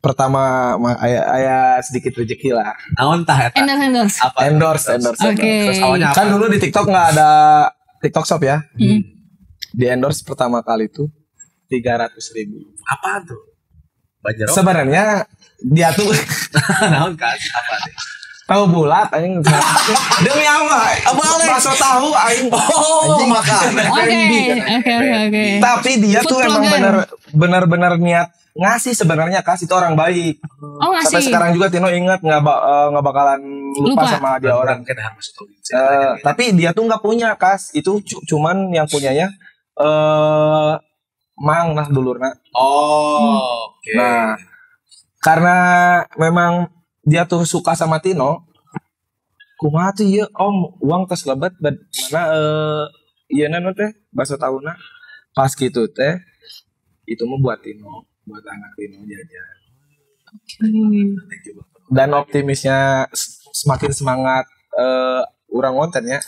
pertama aya sedikit rezeki lah. Naon tah eta? Endorse. Apa? Endorse. Oke. Terus awalnya apa? Kan dulu di TikTok nggak ada TikTok Shop ya. Di endorse pertama kali itu 300.000. Apa tuh? Banjir. Sebenarnya dia tuh Naon kan? Apa deh? tahu bulat aing demi apa? Bakso tahu aing. Oh, makan. Oke. Tapi dia Food tuh emang blogger. benar-benar niat ngasih sebenarnya Kas, itu orang baik. Oh, Sampai ngasih. sekarang juga Tino ingat nggak bakalan lupa Lupa. sama dia orang. Kan harus tahu. Tapi dia tuh nggak punya Kas, itu cuman yang punyanya Mang nah dulurna. Oh, oke. Nah, karena memang dia tuh suka sama Tino, kumaha tuh ieu Om, uang tos lebat mana ieu nana teh bakso tauna. Pas gitu teh itu mah buat Tino, buat anak Tino jajan. Dan optimisnya semakin semangat orang kontennya,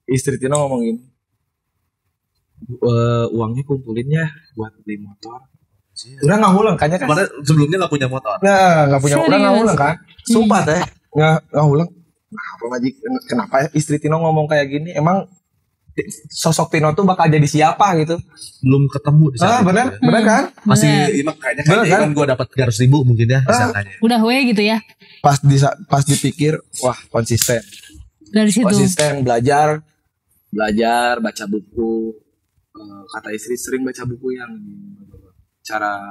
istri Tino ngomong gini, uangnya kumpulinnya buat beli motor. Udah nggak ulang kan ya kan? Kemarin sebelumnya nggak punya motor. Nggak punya, udah nggak Serius? ulang kan? Sumpah teh nggak ulang. Kenapa Majik? Kenapa istri Tino ngomong kayak gini? Emang sosok Tino tuh bakal jadi siapa gitu? Belum ketemu di sana. Bener kan? Masih Bener. ini kayaknya Bener kan? kan gue dapat 300.000 mungkin ya misalnya. Udah gitu ya. Pas dipikir, wah konsisten. Dari situ. Konsisten belajar baca buku. Kata istri sering baca buku yang cara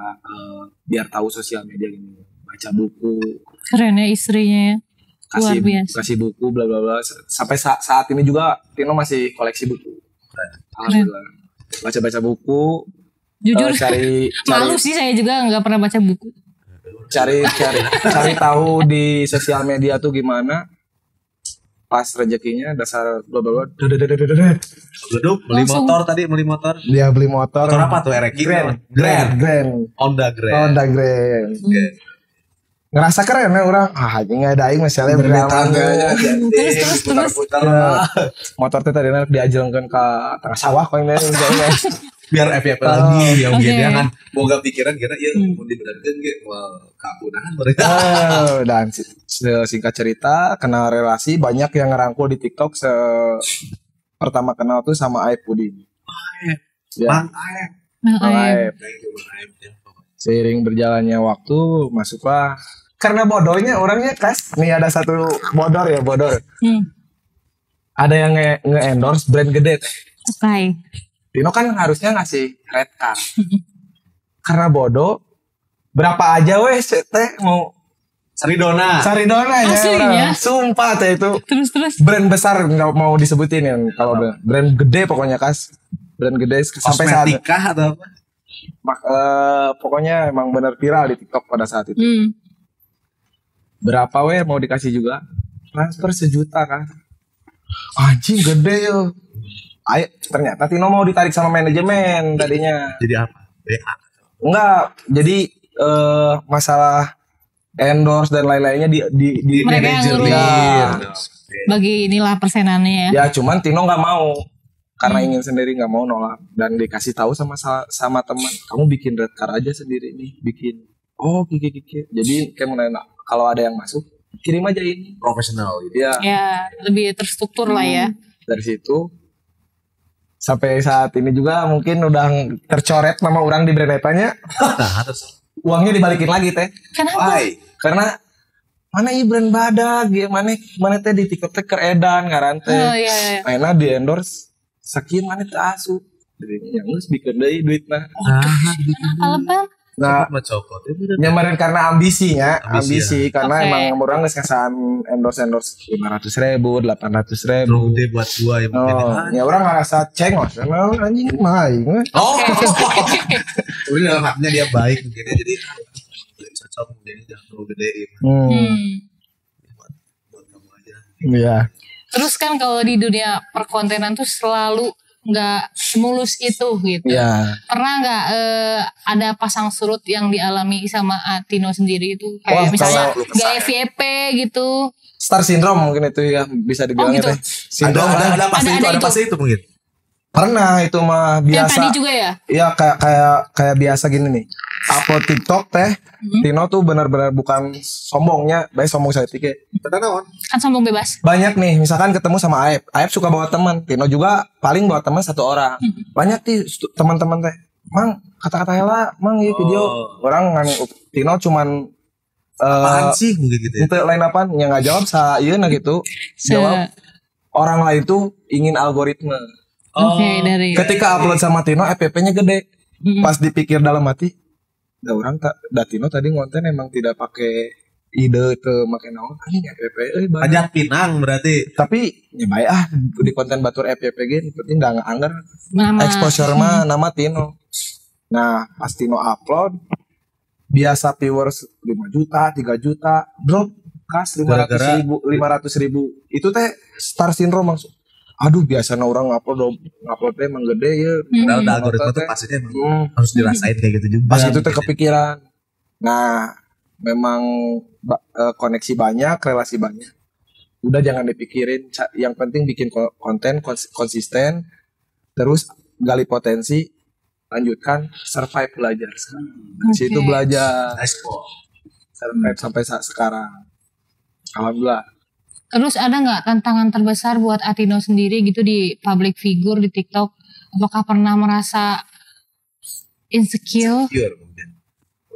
biar tahu sosial media gini, baca buku, Keren ya istrinya ya. Luar biasa. kasih buku bla bla bla. Sampai saat ini juga Tino masih koleksi buku. Alhamdulillah. Baca buku, Jujur cari malu sih, saya juga nggak pernah baca buku. cari tahu di sosial media tuh gimana. Pas rezekinya dasar bla bla bla. Geduk, beli Langsung. motor tadi, beli motor. Dia beli motor. Motor apa tuh? Erek Grand. Honda Grand. Honda Grand. Ngerasa keren ya orang. Nggak ada aing misalnya berjalan. Terus. Motor teh tadi diajelengkeun ke tengah sawah kok ini. Biar FYP lagi yang Oke. biar kan boga pikiran kira ya mau dibenerkeun ge wah kapunahan mereka. Dan singkat cerita kenal relasi banyak yang ngerangkul di TikTok pertama kenal tuh sama Aib Pudin. Ya, Bang Aep. Aib. Seiring berjalannya waktu masuklah karena bodohnya orangnya Kas. Nih ada satu bodor. Ada yang nge-endorse brand gede. Oke. Tino kan harusnya ngasih red card. Karena bodoh berapa aja wes teh mau Saridona. Saridona ya Aslinya? orang. Sumpah teh itu Terus. brand besar nggak mau disebutin yang kalau brand gede pokoknya Kas. Brand gede sampai saat Kosmetika atau apa? pokoknya emang bener viral di TikTok pada saat itu. Berapa weh mau dikasih juga? Transfer 1 juta kan. Anjing gede yo. Ayo, ternyata Tino mau ditarik sama manajemen tadinya. Jadi apa? BA. Enggak, jadi masalah endorse dan lain-lainnya di Mereka yang manajerin. ngurus. Bagi inilah persenannya ya. Ya cuman Tino nggak mau karena ingin sendiri, nggak mau nolak dan dikasih tahu sama teman, kamu bikin red card aja sendiri nih, bikin. Oh kiki. Jadi kayak menanya kalau ada yang masuk kirim aja ini. Profesional gitu. Ya Ya, lebih terstruktur lah ya. dari situ sampai saat ini juga mungkin udah tercoret nama orang di brand etanya. Nah, terus Uangnya dibalikin lagi teh. Kenapa? why? Karena mana i brand badag ya mana teh di TikTok teh keredan ngaran teh. Oh iya. Ayeuna di endorse sakieu mana teh asup. Jadi yang geus bikin deui duitna. Kenapa lebah? Nah, Mah cokot. Ya bener. nyamarin karena ambisinya, Ambisi, ambisi karena Oke. emang orang geus ngasaan endorse 500.000, 800.000. Terlalu gede buat gua yang mungkin. Oh, ya orang ngerasa cengos, karena anjing mah aing. Oh. Tapi dalam hatinya dia baik mungkin ya. Jadi cocok mungkin jangan terlalu gedein buat kamu aja. Iya. Terus kan kalau di dunia perkontenan tuh selalu nggak semulus itu gitu. Iya. Pernah nggak ada pasang surut yang dialami sama Tino sendiri itu? Kayak Wah, misalnya kalau- gaya FYP gitu. Star syndrome mungkin itu ya bisa dibilang Oh, gitu. teh. Syndrome Ada kan. pasti Ada itu, ada itu. pasti itu mungkin. Pernah itu mah Yang biasa. tadi juga ya? Iya kayak biasa gini nih. Upload TikTok teh. Tino tuh benar-benar bukan sombongnya, baik sombong saya pikir. Benar naon? Kan sombong bebas. Banyak nih, misalkan ketemu sama Aep. Aep suka bawa teman. Tino juga paling bawa teman satu orang. Banyak nih teman-teman teh. Mang, kata-kata hela, mang ya video. Orang ngan Tino cuman Apaan sih mungkin gitu ya? itu lain apaan yang nggak jawab iya nah gitu. Jawab orang lain tuh ingin algoritma. Oke, dari Ketika upload sama Tino, FPP-nya gede. Pas dipikir dalam hati, da orang Tino tadi ngonten emang tidak pakai ide ke make naon anjing FPP banyak. Pajak Pinang berarti. Tapi ya baik di konten batur FPP gini penting enggak anggar nama exposure mah nama Tino. Nah, pas Tino upload biasa viewers 5 juta, 3 juta, drop kas 500.000. Itu teh star syndrome langsung. Aduh biasanya orang ngupload teh emang gede ya. Padahal algoritma tuh pastinya emang harus dirasain kayak gitu juga. Pas itu teh kepikiran. Nah, memang koneksi banyak, relasi banyak. Udah jangan dipikirin, yang penting bikin konten konsisten, terus gali potensi, lanjutkan, survive belajar. Dari situ belajar, survive sampai saat sekarang. Alhamdulillah. Terus ada nggak tantangan terbesar buat Atino sendiri gitu di public figure di TikTok? Apakah pernah merasa insecure? Insecure mungkin.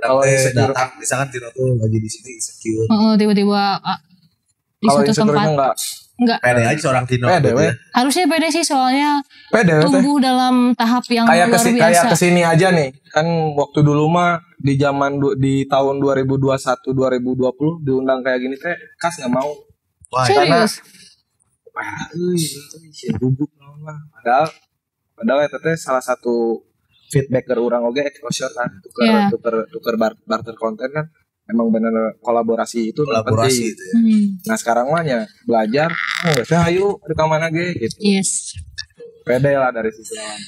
Kalau insecure, datang, misalkan Tino tuh lagi di sini insecure. Tiba-tiba di kalau suatu insecure tempat enggak. Pede aja seorang Tino. Pede, gitu ya. Harusnya pede sih soalnya pede teh. tumbuh dalam tahap yang luar biasa. Kayak kesini aja nih kan waktu dulu mah di tahun 2021 2020 diundang kayak gini teh kas nggak mau. Wah, Serius? Bubuk lah. Padahal itu teh salah satu feedback ke orang oge exposure kan tuker barter konten kan emang bener kolaborasi itu kolaborasi penting. itu ya. Nah sekarang mah ya belajar teh ayo rekaman aja gitu. Yes. Pede lah dari sisi lawan.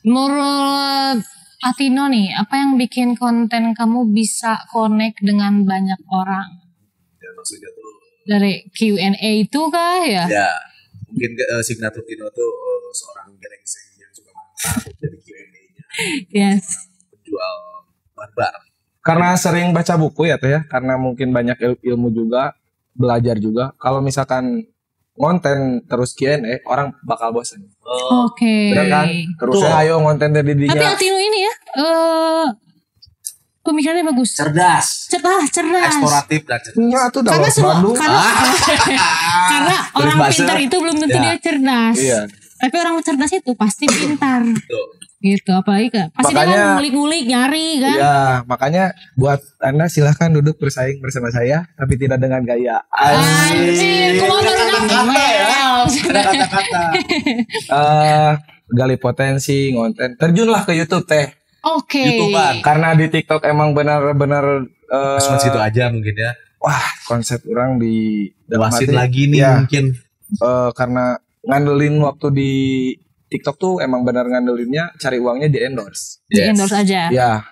Menurut Atino nih, apa yang bikin konten kamu bisa connect dengan banyak orang? Ya maksudnya tuh Dari Q&A itu kah ya? ya mungkin signatur Tino tuh seorang gerengseng yang suka mantap dari Q&A-nya. Yes. Penjual barbar. Karena sering baca buku ya teh ya, karena mungkin banyak ilmu juga, belajar juga. Kalau misalkan ngonten terus Q&A, orang bakal bosan. Oke. Bener kan? Terusnya ayo ngonten dari Tapi dinya. Atino ini ya, pemikirannya bagus. Cerdas. Cerdas. Eksploratif dan cerdas. Iya tuh Karena dalam semua, Bandung. karena orang pintar itu belum tentu dia cerdas. Iya. Tapi orang cerdas itu pasti pintar. Tuh. Gitu, apalagi kan. Pasti dia kan ngulik-ngulik, nyari kan. Iya, makanya buat Anda silahkan duduk bersaing bersama saya, tapi tidak dengan gaya. Anjir, gua baru Kata-kata ya. Ada kata-kata. Gali potensi, ngonten. Terjunlah ke YouTube teh. Oke. YouTuber. Karena di TikTok emang benar-benar Cuma situ aja mungkin ya. wah, konsep orang di dalam Luasin hati, lagi nih ya, mungkin. karena ngandelin waktu di TikTok tuh emang benar ngandelinnya cari uangnya di endorse. Di endorse aja. Ya.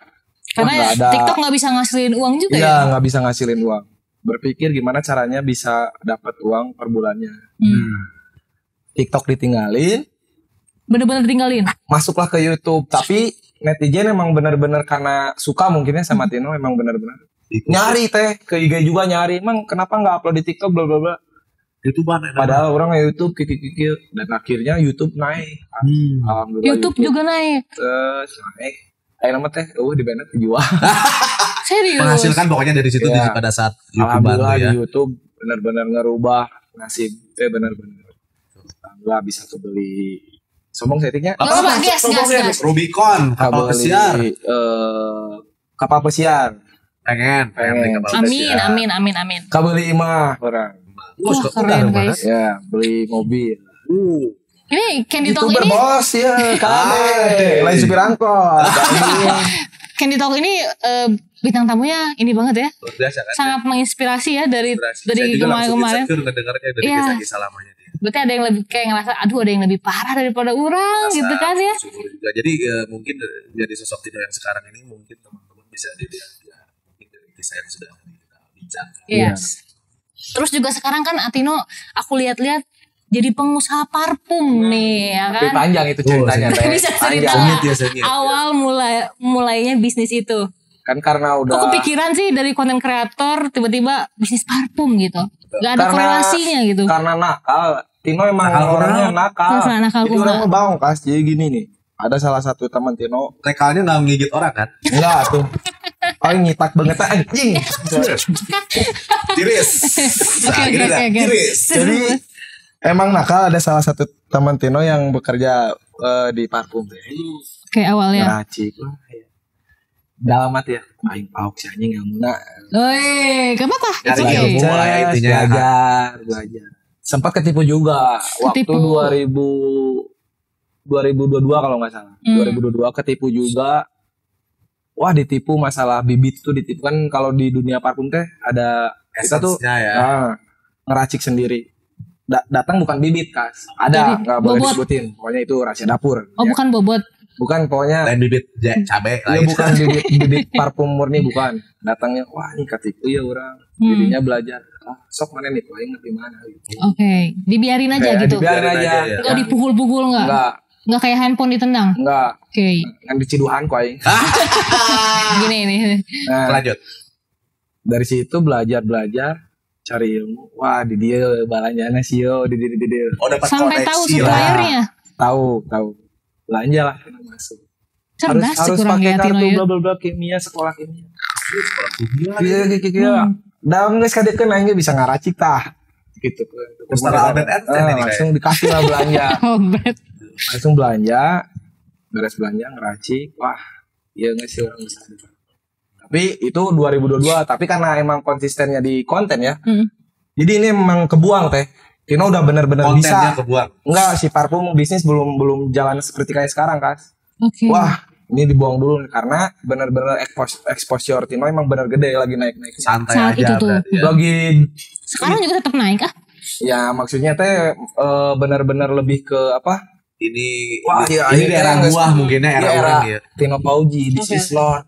Karena TikTok nggak bisa ngasilin uang juga ya. Iya, nggak bisa ngasilin uang. Berpikir gimana caranya bisa dapat uang per bulannya. TikTok ditinggalin, Bener-bener tinggalin. masuklah ke YouTube. Tapi netizen emang benar-benar karena suka mungkinnya sama Tino emang benar-benar nyari teh ke IG juga nyari. Emang kenapa nggak upload di TikTok bla bla bla. YouTuber Padahal orang YouTube kikik dan akhirnya YouTube naik. Alhamdulillah. YouTube juga naik. Terus naik. Ayo nama teh, di banned dijual. Serius. menghasilkan pokoknya dari situ Iya. pada saat YouTuber Alhamdulillah tuh ya. di YouTube benar-benar ngerubah nasib. Benar-benar. Alhamdulillah bisa kebeli. Sombong settingnya. Nggak apa-apa, gas. Rubicon, kapal pesiar. Kapal pesiar. Pengen beli kapal pesiar. Amin. Kabeli imah orang. Wah, keren guys. Ya, beli mobil. Ini Candy Talk YouTuber ini, bos ya, kade. Lain supir angkot. Candy Talk ini bintang tamunya ini banget ya. Luar biasa kan. Sangat menginspirasi ya dari Saya juga langsung kemarin-kemarin. insecure ngedengarnya dari Iya. kisah-kisah lamanya dia. Berarti ada yang lebih kayak ngerasa aduh ada yang lebih parah daripada orang Rasa gitu kan ya. syukur juga. Jadi mungkin jadi sosok Tino yang sekarang ini mungkin teman-teman bisa dilihat ya, mungkin dari kisah yang sudah kita bincangkan. Iya. Terus juga sekarang kan Atino aku lihat-lihat jadi pengusaha parfum nih ya Tapi kan. panjang itu ceritanya teh. Bisa cerita Panjang. nggak? ya, sengit. Awal mulainya bisnis itu. Kan karena Kok udah kepikiran sih dari konten kreator tiba-tiba bisnis parfum gitu? Gak ada korelasinya gitu. Karena nakal. Tino emang Nakal orangnya kenapa? nakal. Nakal Jadi kumaha? orang mau bawang kas. Jadi gini nih. Ada salah satu teman Tino. Nekalnya nggak menggigit orang kan? Enggak tuh. Paling nyitak banget anjing. Tiris. Oke, Tiris. Jadi emang nakal, ada salah satu teman Tino yang bekerja di parfum teh. Oke, awalnya. Ngeracik lah. Ya. Dalam hati ya. Aing pauk si anjing ngamuna. Woi, gak apa-apa. Nyari It's okay. ilmu lah ya intinya. Belajar. Sempat ketipu juga. Ketipu. Waktu 2022 kalau nggak salah. 2022 ketipu juga. Wah, ditipu masalah bibit tuh ditipu kan. Kalau di dunia parfum teh ada kita tuh Essence-nya ya. ngeracik sendiri. Datang bukan bibit kas. Ada, Jadi, nggak boleh bobot. disebutin. Pokoknya itu rahasia dapur. Oh, Ya. bukan bobot. Bukan, pokoknya Dan bibit cabai ya lain. bukan bibit parfum murni, bukan. Datangnya wah ini ketipu ya orang. Jadinya belajar. Ah, sok mana nih, aing ngerti mana gitu. Oke, dibiarin aja Kayak gitu. dibiarin Biarin aja. aja, ya. Gak dipukul-pukul nggak? Nggak kayak handphone ditendang. Enggak. Oke, Kan diciduhan kok aing. gini nih. Nah, Lanjut. dari situ belajar cari ilmu. Wah, di dia balanjana sih yo, di dia. Oh dapat Sampai koneksi tahu lah. suppliernya. Tahu. Belanja lah masuk. Cerdas sih harus kurang pakai ya Tino kartu ya. bla bla kimia, sekolah kimia. Iya. Iya. Dalam geus kadekeun aing bisa ngaracik tah. Gitu. Terus taruh Albert Einstein ini langsung dikasih lah belanja. Oh, bet. Langsung belanja, beres belanja ngeracik. Wah, iya nggak sih orang bisa. Tapi itu 2022. Tapi karena emang konsistennya di konten ya. Jadi ini emang kebuang teh. Tino udah bener-bener Kontennya bisa. kebuang. Enggak, si parfum bisnis belum jalan seperti kayak sekarang kas. Oke. Wah, ini dibuang dulu nih, karena bener-bener exposure Tino emang bener gede lagi naik-naik. Santai Saat aja itu tuh. berarti ya. Lagi Sekarang juga tetap naik ah? ya maksudnya teh bener-bener lebih ke apa? Ini Wah, ini, iya, ini iya, era iya, gua mungkinnya era Iya, orang ya. Tino Pauji, this Oke. is Lord.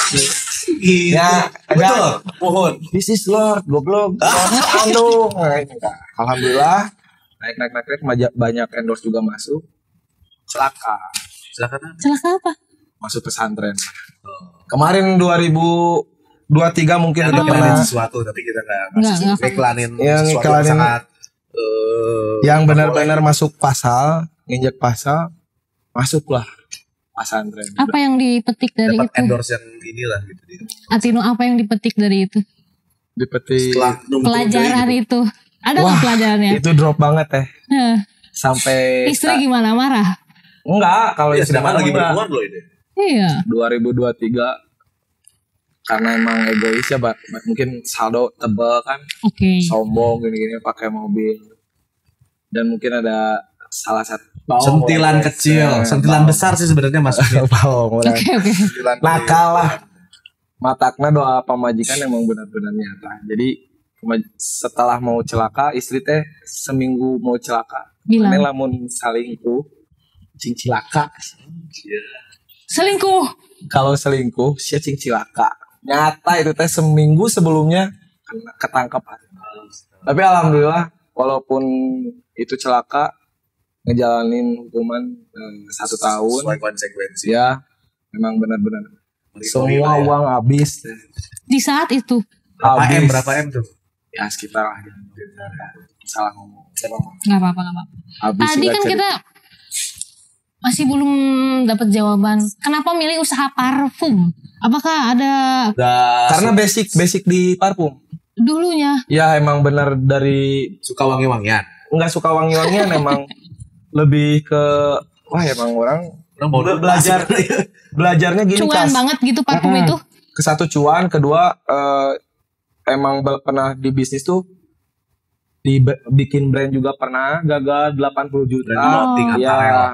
Gitu. Ya, Betul. Mohon. This is Lord, goblok. Aduh, alhamdulillah naik banyak endorse juga masuk. Celaka, Silakan. Celaka apa? masuk pesantren. Kemarin 2023 mungkin Kita udah pernah iklanin sesuatu tapi kita nggak Nggak. iklanin Yang sesuatu yang iklanin- sangat yang benar-benar masuk pasal, nginjek pasal, masuklah pesantren. Apa yang dipetik dari dapat itu? endorse yang inilah gitu dia. Atino, apa yang dipetik dari itu? Dipetik. Setelah nunggu Pelajaran gitu. itu. Ada nggak Wah, pelajarannya? itu drop banget teh. Nah, Sampai istri gimana, marah? enggak, kalau Ya, istri sedangkan lagi enggak. berkeluar loh ini. Iya. 2023 karena emang egois ya, mungkin saldo tebel kan, Oke. sombong gini-gini pakai mobil, dan mungkin ada salah satu Sentilan kecil, sentilan besar sih sebenarnya masuknya. bawang orang. Oke. Sentilan Nakal lah. Matakna doa pamajikan emang benar-benar nyata. Jadi setelah mau celaka, istri teh seminggu mau celaka. Bilang. Mana lamun selingkuh, cing cilaka. Selingkuh. Kalau selingkuh, sia cing cilaka. Nyata itu teh seminggu sebelumnya ketangkep. Tapi alhamdulillah, walaupun itu celaka, ngejalanin hukuman 1 tahun. Sesuai konsekuensi. Ya, memang benar-benar. Monitoring Semua lah ya. uang habis. Di saat itu. Berapa M tuh? Ya sekitar lah. Salah ngomong. Nggak apa-apa, nggak apa-apa. Habis Tadi juga kan cerita. kita masih belum dapat jawaban. Kenapa milih usaha parfum? Apakah ada Udah Karena basic di parfum. dulunya? Ya emang benar dari suka wangi-wangian. nggak suka wangi-wangian emang lebih ke wah emang orang Orang mau belajar belajarnya gini Cuan Kas. banget gitu parfum Mm-mm. itu? Ke satu cuan, kedua emang pernah di bisnis tuh bikin brand juga pernah gagal 80 juta. Brand clothing, Ya, apparel.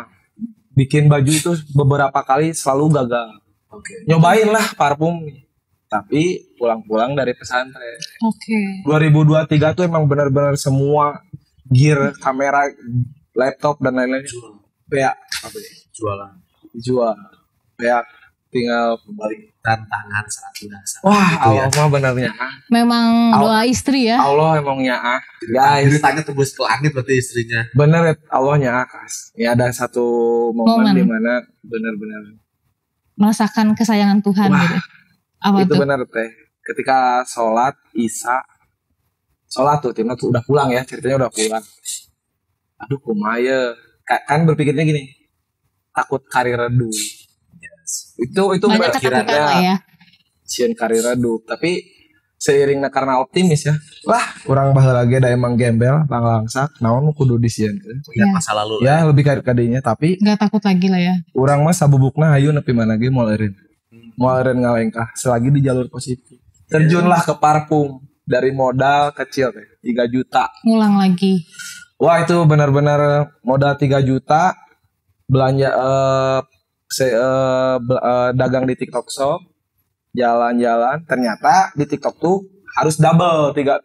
bikin baju itu beberapa kali selalu gagal. Oke. Nyobain lah parfum nih. Tapi pulang-pulang dari pesantren. Oke. 2023 tuh emang benar-benar semua gear, kamera, laptop dan lain-lainnya kayak apa ya? Jualan. Dijual. Kayak tinggal Balik tantangan satu dasar. wah Gitu ya. Allah mah benernya Memang doa istri ya. Allah emangnya Jadi guys tanya tembus ke langit berarti istrinya. bener Allahnya kas ya ada satu momen Momen. di mana benar-benar Merasakan kesayangan Tuhan Wah, gitu. Apa itu tuh? bener teh ketika sholat tuh Tino tuh udah pulang ya ceritanya udah pulang aduh kumaya kan berpikirnya gini takut karir redup itu Banyak ketakutan lah ya. sieun karir redup tapi seiring karena optimis ya lah orang baheula lagi da emang gembel langsak naon kudu disieunkeun Ingat Ya. masa lalu. ya lebih kadinya tapi Nggak takut lagi lah ya. urang mah sabubukna hayu nepi mana ge moal eureun ngalengkah selagi di jalur positif terjunlah ke parfum dari modal kecil teh 3 juta Ngulang lagi. wah itu benar-benar modal 3 juta belanja dagang di TikTok Shop jalan-jalan ternyata di TikTok tuh harus double tiga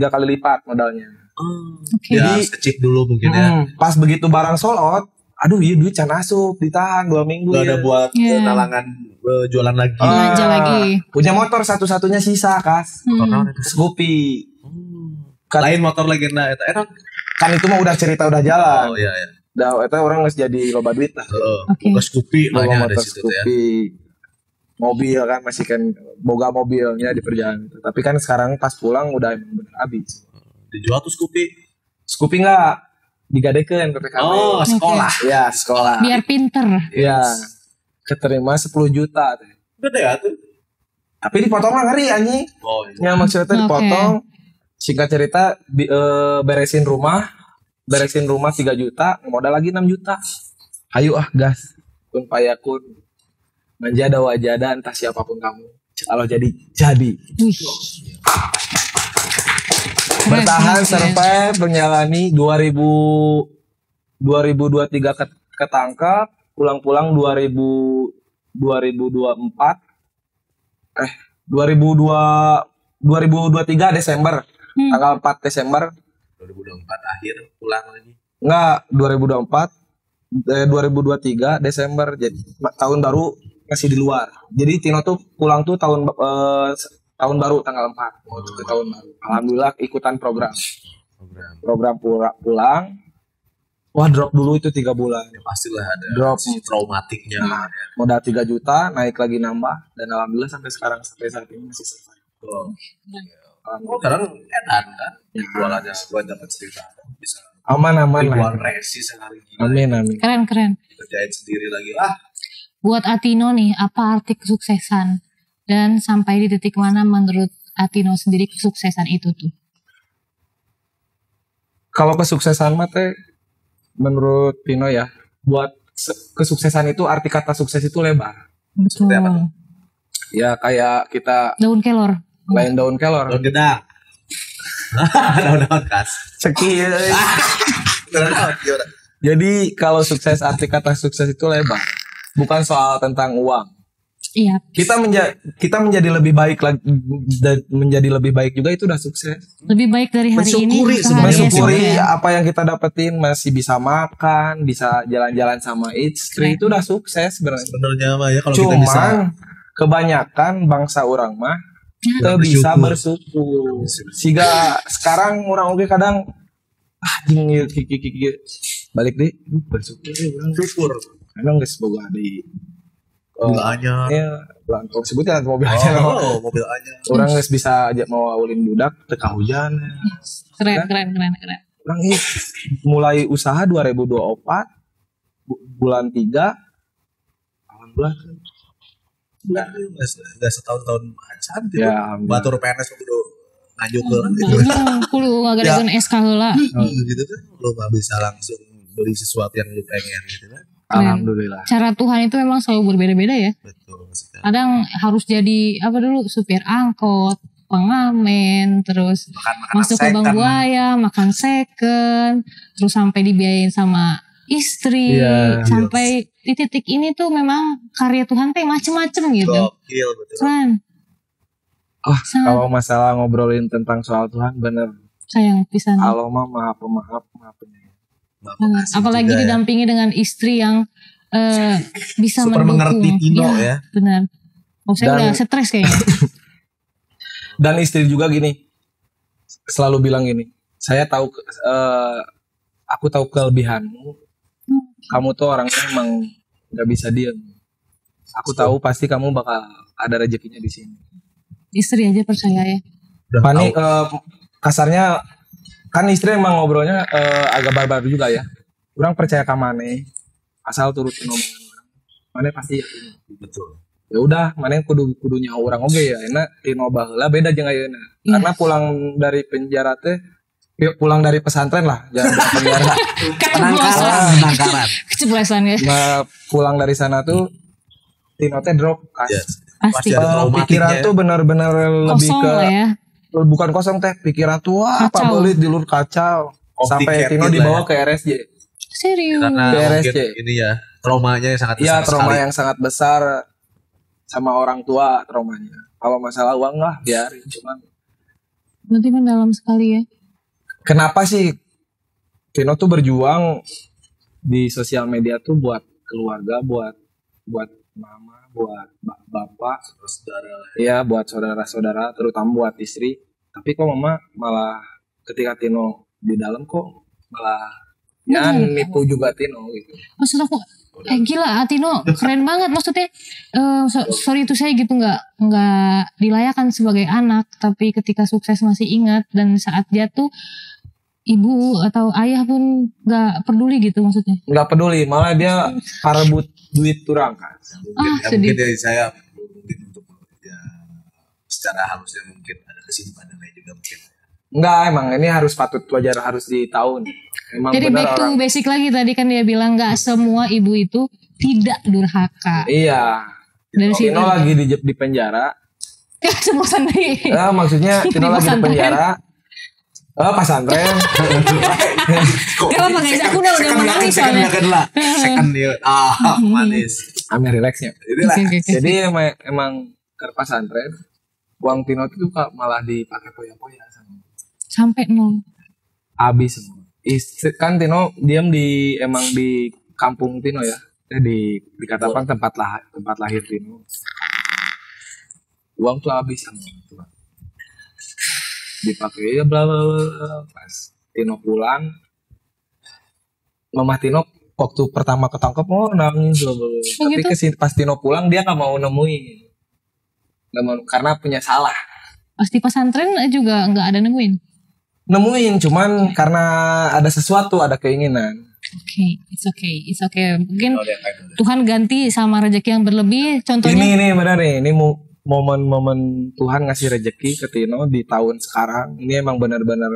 kali lipat modalnya. Oke. Ya, skip dulu mungkin ya. Pas begitu barang sold out, aduh iya duit can asup ditahan 2 minggu Udah ya. ada buat Iya. talangan jualan lagi. Belanja lagi. Punya motor satu-satunya sisa kas. Scoopy. Lain motor legenda eta enak. Kan itu mah udah cerita udah jalan. Oh iya iya. Dah eta orang geus jadi loba duit lah. Oke. Buka Scoopy Bawa banyak ada motor situ tuh ya. Scoopy. Mobil kan masih kan boga mobilnya di perjalanan itu. Tapi kan sekarang pas pulang udah emang bener habis. Dijual tuh Scoopy. Scoopy enggak digadekeun PPKB. Oh, sekolah. Ya, sekolah. Biar pinter. Ya. Keterima 10 juta teh. Gede ya tuh. Tapi dipotong lah ngeri anjing. Oh iya. Ya maksudnya teh Oke. dipotong. Singkat cerita beresin rumah 3 juta, modal lagi 6 juta. Ayo gas. Kun payakun. Manjada wajada entah siapapun kamu. Kalau jadi. Wih. Keren, Bertahan keren. survive menjalani 2023 ketangkap, pulang-pulang 2023 Desember. Tanggal 4 Desember 2024 akhir pulang lagi. enggak 2023 Desember jadi tahun baru masih di luar. Jadi Tino tuh pulang tuh tahun baru tanggal 4 mau ke tahun baru. Alhamdulillah ikutan program pulang. Wah drop dulu itu 3 bulan. Ya pastilah ada Drop. si traumatiknya. Nah, modal 3 juta naik lagi nambah dan alhamdulillah sampai saat ini masih survive. Oh, Alhamdulillah. sekarang edan kan. Jualannya gue dapat cerita bisa Aman ribuan lah. resi sehari gila. Amin. Keren. Kerjain sendiri lagi. Buat Atino nih, apa arti kesuksesan? Dan sampai di titik mana menurut Atino sendiri kesuksesan itu tuh? Kalau kesuksesan mah teh menurut Tino ya, buat kesuksesan itu arti kata sukses itu lebar. Betul. Seperti apa tuh? Ya kayak kita Daun kelor. lain daun kelor. Daun gedang. Daun kas. Seki. Daun gimana? Jadi kalau sukses arti kata sukses itu lebar. Bukan soal tentang uang. Iya. Kita menjadi lebih baik lagi dan menjadi lebih baik juga itu udah sukses. Lebih baik dari hari Mensyukuri ini. sebenarnya. Mensyukuri ya. apa yang kita dapetin masih bisa makan, bisa jalan-jalan sama istri itu udah sukses sebenarnya. Sebenarnya mah ya kalau kita bisa Cuman kebanyakan bangsa orang mah teu bisa bersyukur. Siga sekarang orang oge kadang anjing ieu kiki balik deh bersyukur deh urang. syukur. Emang geus boga di Gulaannya. ya langkong sebutnya mobil aja Oh, mobil aja. orang geus bisa aja mau awalin budak teu kahujan. Keren. Orang ieu mulai usaha 2024 bulan 3 alhamdulillah Enggak setahun-tahun acan gitu. ya Batur PNS kudu ngaju ke gitu. Kudu ngagadakeun SK heula. Gitu kan. Lu mah bisa langsung beli sesuatu yang lu pengen gitu kan. alhamdulillah. Cara Tuhan itu memang selalu berbeda-beda ya. Betul sekali. Kadang harus jadi apa dulu supir angkot, pengamen, terus Makan masuk ke Bang second. Buaya, makan second, terus sampai dibiayain sama istri, Iya, sampai di titik ini tuh memang karya Tuhan teh macem-macem gitu. Gokil betul. Keren. Sangat Kalau masalah ngobrolin tentang soal Tuhan bener sayang pisan. Allah mah maha pemaaf maha penyayang. Maaf, Banget. makasih Apalagi juga ya. didampingi dengan istri yang bisa Super mendukung. mengerti Tino ya. Benar. Oh saya Dan- udah stres kayaknya. Dan istri juga gini, selalu bilang gini, aku tahu kelebihanmu, kamu tuh orangnya emang nggak bisa diem. Aku tahu pasti kamu bakal ada rezekinya di sini. Istri aja percaya ya. Udah Panik tahu. kasarnya kan istri emang ngobrolnya agak barbar juga ya. Orang percaya ke Mane, asal turutin omongan orang. Mane pasti yakin. Betul. Ya udah, Mane kudunya orang oge ya. Enak Tino baheula beda jeung ayeuna. Iya. Karena pulang dari pesantren lah, jangan dari penjara. Penangkaran. Keceplosan ya. Nah, pulang dari sana tuh Tino teh drop kas. Yes. Pasti. Pasti ada traumatiknya Pikiran ya. tuh benar-benar lebih Kosong ke lah ya. bukan kosong teh, pikiran tuh wah apa Kacau. belit di luar kacau. Sampai Complicated Tino lah dibawa ya. ke RSJ. Serius. Karena BRSC. mungkin ini ya traumanya yang sangat Iya, besar trauma sekali. yang sangat besar sama orang tua traumanya. Kalau masalah uang lah biarin, cuman Berarti mendalam sekali ya. kenapa sih Tino tuh berjuang di sosial media tuh buat keluarga, buat mama, buat bapak, Saudara. ya buat saudara-saudara, terutama buat istri. Tapi kok mama malah ketika Tino di dalam kok malah ya nipu juga Tino gitu. Maksud aku gila Atino keren banget maksudnya sorry itu saya gitu nggak dilayakan sebagai anak tapi ketika sukses masih ingat dan saat jatuh ibu atau ayah pun nggak peduli gitu maksudnya. Nggak peduli, malah dia parebut duit turang kan. Mungkin dari saya mungkin untuk ya, secara halusnya mungkin ada kesibukan lain juga mungkin. Enggak, emang ini harus patut wajar harus ditahu nih. Emang Jadi benar back to orang. basic lagi tadi kan dia bilang nggak semua ibu itu tidak durhaka. Iya. Dari situ. Tino lagi di penjara. Semua sendiri. Maksudnya Tino Di lagi di pesantren. penjara. Pesantren. Gak apa-apa guys, aku udah mau nangis soalnya. Second dia. Manis. Ambil relaxnya. Inilah. Oke. Jadi emang ke pesantren. Uang Tino itu malah dipakai poya-poya sama. Sampai nol. Habis semua. Kan Tino diam emang di kampung Tino ya. Dikatakan tempat lahir Tino. Uang tuh habis sama orang tua. Dipakai ya bla bla bla. Pas Tino pulang, Mama Tino waktu pertama ketangkep nangis bla bla bla. Tapi gitu? pas Tino pulang dia nggak mau nemuin. Nggak mau, karena punya salah. Pasti pesantren juga nggak ada nemuin. Nemuin cuman karena ada sesuatu, ada keinginan. Oke, it's okay. Mungkin Tuhan ganti sama rezeki yang berlebih. Contohnya Ini benar nih, ini momen-momen Tuhan ngasih rezeki ke Tino di tahun sekarang. Ini emang benar-benar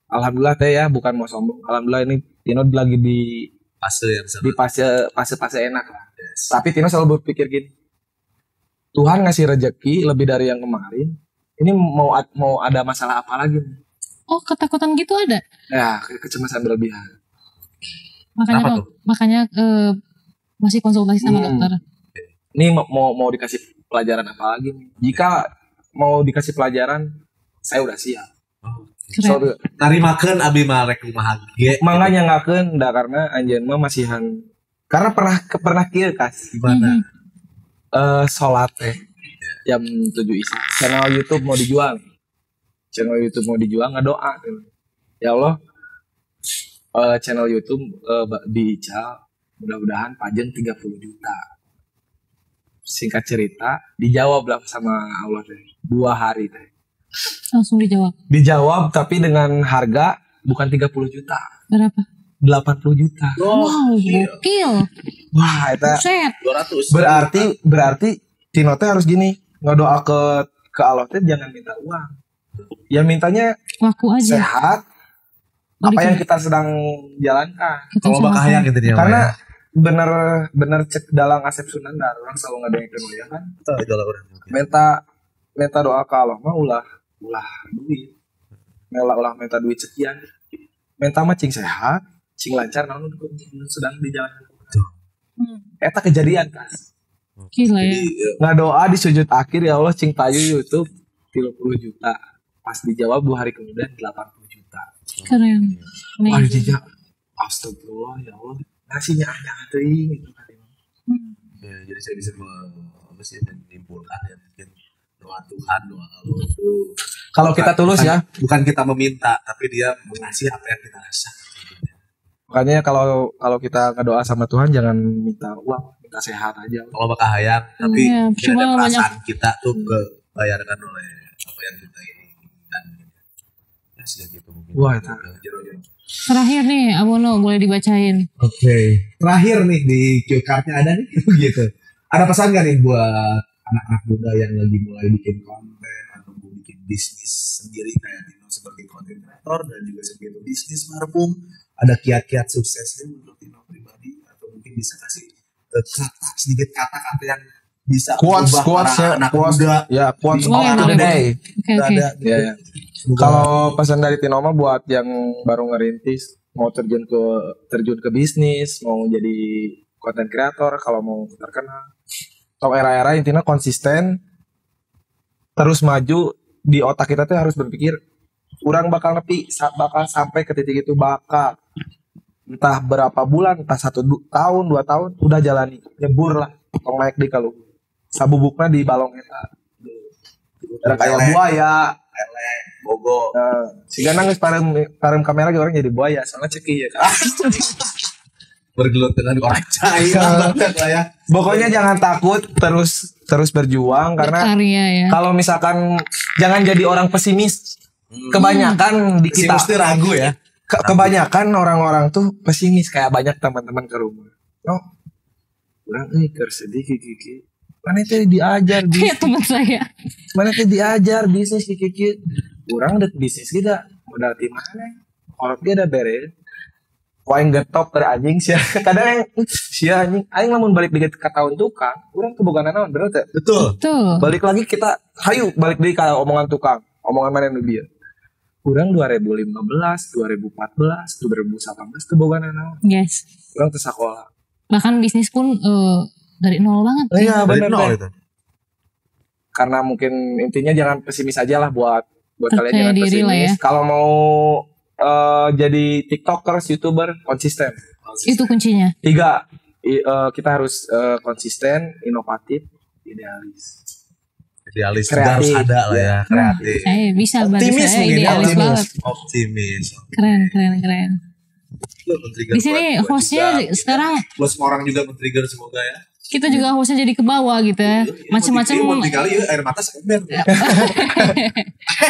alhamdulillah teh ya, bukan mau sombong. Alhamdulillah ini Tino lagi di Fase yang sangat. di fase enak lah. Tapi Tino selalu berpikir gini. Tuhan ngasih rezeki lebih dari yang kemarin. Ini mau ada masalah apa lagi nih? oh ketakutan gitu ada. Ya, kecemasan berlebihan. Makanya Kenapa makanya masih konsultasi sama dokter. Ini mau dikasih pelajaran apa lagi nih? Jika mau dikasih pelajaran, saya udah siap. Keren. So, Narimakeun abi mah rek kumaha ge. makanya ngakeun da karena anjeun mah masihan. Karena pernah kieu kas. Gimana? Sholat teh jam 7 isya. Channel YouTube mau dijual nih. Channel YouTube mau dijual ngedoa. Ya Allah, channel YouTube diical mudah-mudahan pajeng 30 juta. Singkat cerita dijawab lah sama Allah teh 2 hari teh. Langsung dijawab. Dijawab tapi dengan harga bukan 30 juta, Berapa? 80 juta. Wow, gokil. Wah, eta Set. 200. berarti Tino teh harus gini, ngedoa ke Allah teh jangan minta uang. Ya mintanya Laku aja. sehat apa yang kita sedang jalankan. Kita Kalau bakal hayang gitu dia. Karena bener cek dalam Asep Sunandar orang selalu ngedoain ya kan. Itu idola urang. Minta doa ke Allah mah ulah duit. Ulah minta duit sekian. Minta mah cing sehat, cing lancar naon sedang dijalankan. Eta kejadian kan. Gila ya. Ngadoa di sujud akhir ya Allah cing payu YouTube 30 juta. Pas dijawab 2 hari kemudian 80 juta. Keren. Wah Amazing. jijak. Astagfirullah ya Allah. Ngasihnya hanya teuing gitu kan. Ya, jadi saya bisa menyimpulkan ya mungkin doa Tuhan, doa Allah itu Kalau kita tulus ya. bukan kita meminta, tapi dia mengasih apa yang kita rasa. Makanya kalau kita ngedoa sama Tuhan jangan minta uang, minta sehat aja. Kalau bakal hayang, tapi Iya, mungkin cuma ada banyak- perasaan kita tuh kebayarkan oleh apa yang kita inginkan. Ya sih gitu mungkin. Wah, itu. Jero-jero. Terakhir nih, Abono boleh dibacain. Oke. Terakhir nih di cue card-nya ada nih gitu. Ada pesan gak nih buat anak-anak muda yang lagi mulai bikin konten atau mau bikin bisnis sendiri kayak Tino sebagai konten kreator dan juga sebagai bisnis parfum, ada kiat-kiat suksesnya menurut Tino pribadi atau mungkin bisa kasih sedikit kata-kata yang bisa Quotes mengubah para anak muda. Ya, quotes Boleh, of the boleh. day. Oke, oke. Ada Iya, iya. Kalau pesan dari Tinoma buat yang baru ngerintis, mau terjun ke bisnis, mau jadi konten kreator, kalau mau terkenal, atau era-era intinya konsisten, terus maju di otak kita tuh harus berpikir, kurang bakal bakal sampai ke titik itu bakal entah berapa bulan, entah 1 tahun, 2 tahun, udah jalani, nyebur lah, tong naik di kalau sabubukna di balong eta. Ada kayak buaya. lele, bogo. Sehingga nangis parem kamera ge orang jadi buaya soalnya ceki ya kan. Bergelut dengan orang cair banget lah ya. Pokoknya jangan takut, terus berjuang karena Berkarya ya. kalau misalkan jangan jadi orang pesimis. Kebanyakan di Si kita mesti ragu ya. kebanyakan orang-orang tuh pesimis kayak banyak teman-teman ke rumah. Oh, orang keur sedih kiki. Mana teh diajar Kayak teman saya. mana teh diajar bisnis kiki. Orang dek bisnis kita modal di mana? Kalau dia ada beres. Kau yang getop ke anjing sih. Kadang sia anjing aing lamun balik deket ka tahun tukang, urang teu boga naon bener teh. Betul. Tuh. Balik lagi kita hayu balik deui ka omongan tukang. Omongan mana nu bieu. Urang 2015, 2014, 2018 teu boga naon. Yes. Urang teu sakola. Bahkan bisnis pun dari nol banget. Iya Dari bener nol teh. itu. Karena mungkin intinya jangan pesimis aja lah buat kalian Percaya jangan diri lah ya. pesimis. Kalau mau jadi tiktokers, youtuber konsisten. Itu kuncinya. 3 kita harus konsisten, inovatif, idealis. Idealis juga Kreatif. harus ada lah ya. Kreatif. Saya bisa berarti Optimis saya mungkin, idealis optimis. banget. Optimis. Keren, keren, keren. Lu men-trigger Di sini buat hostnya juga. sekarang Buat semua orang juga men-trigger semoga ya. kita juga hostnya jadi ke bawah gitu ya. Macam-macam. Mau dikali ya air mata seember.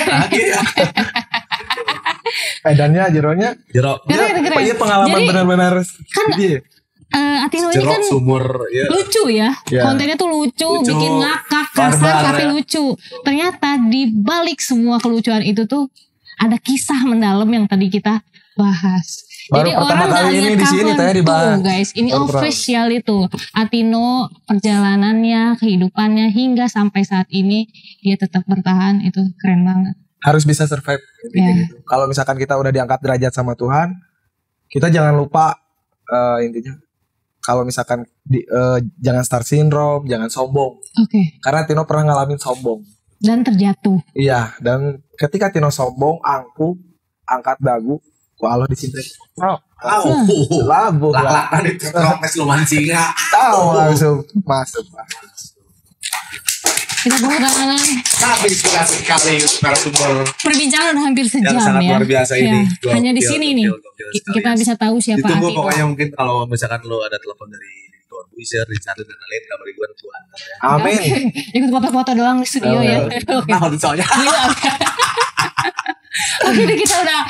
Lagi ya. Edannya, jeronya. Jerok. Keren, keren. Iya pengalaman Jadi, benar-benar. kan Iya. Atino ini Jerok kan sumur ya. lucu ya. Ya. Kontennya tuh lucu, Lucu, bikin ngakak, kasar barbar, tapi ya. lucu. Ternyata di balik semua kelucuan itu tuh ada kisah mendalam yang tadi kita bahas. Baru Jadi pertama orang kali nggak ini lihat di sini cover teh dibahas. tuh, guys. Ini Baru pertama. official itu. Atino perjalanannya, kehidupannya hingga sampai saat ini dia tetap bertahan, itu keren banget. Harus bisa survive intinya Ya. gitu. Kalau misalkan kita udah diangkat derajat sama Tuhan, kita jangan lupa intinya kalau misalkan jangan star syndrome, jangan sombong. Oke. Karena Tino pernah ngalamin sombong. Dan terjatuh. Iya, dan ketika Tino sombong, angkuh, angkat dagu, ku Allah dicintai. Oh, labu lah. Laklakan itu tropes lu mancing ya. Tahu langsung masuk. Kita tepuk tangan. Sangat inspirasi sekali narasumber Perbincangan udah hampir sejam yang sangat ya. luar biasa Ya, ini. Hanya di Gokil, sini gokil, nih gokil sekali. kita bisa tahu siapa Ditunggu Atino. pokoknya mungkin kalau misalkan lo ada telepon dari Tuan Buiser, Richard dan lain kabar gue tuh antar ya. Amin. Ikut foto-foto doang di studio ya. Oke. Nah, soalnya Iya, oke. Oke deh, kita udah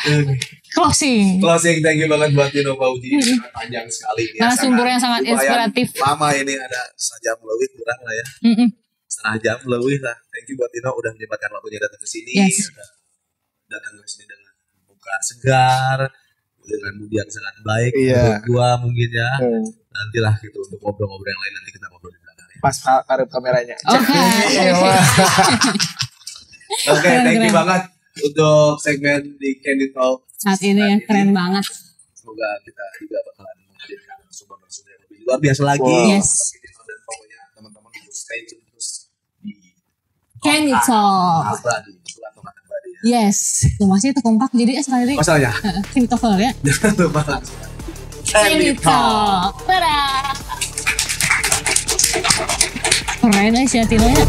closing. closing, thank you banget buat Tino Fauji. Sangat panjang sekali. Narasumber yang sangat lumayan inspiratif. Lama ini ada sejam lebih kurang lah ya. Mm-mm. Setengah jam lebih lah. Thank you buat Tino udah menyempatkan waktunya datang ke sini. Yes. Udah datang ke sini dengan muka segar, dengan mood yang sangat baik. Iya. Menurut gua mungkin ya. Hmm. Nantilah gitu untuk ngobrol-ngobrol yang lain nanti kita ngobrol di belakang ya. Pas karep kameranya. Oke. Oke, thank you Keren. banget untuk segmen di Candy Talk Saat ini ya keren banget. Semoga kita juga bakalan menghadirkan narasumber-narasumber yang lebih luar biasa lagi. Wow. Yes. Dan pokoknya teman-teman harus stay tune terus di Candy Talk. Abadi, atau kata Abadi ya. Yes. Tuh masih itu kompak jadi sekali Masalahnya, Candy Talk ya. jangan lupa langsung. Candy Talk. Dadah. Keren si Atino nya.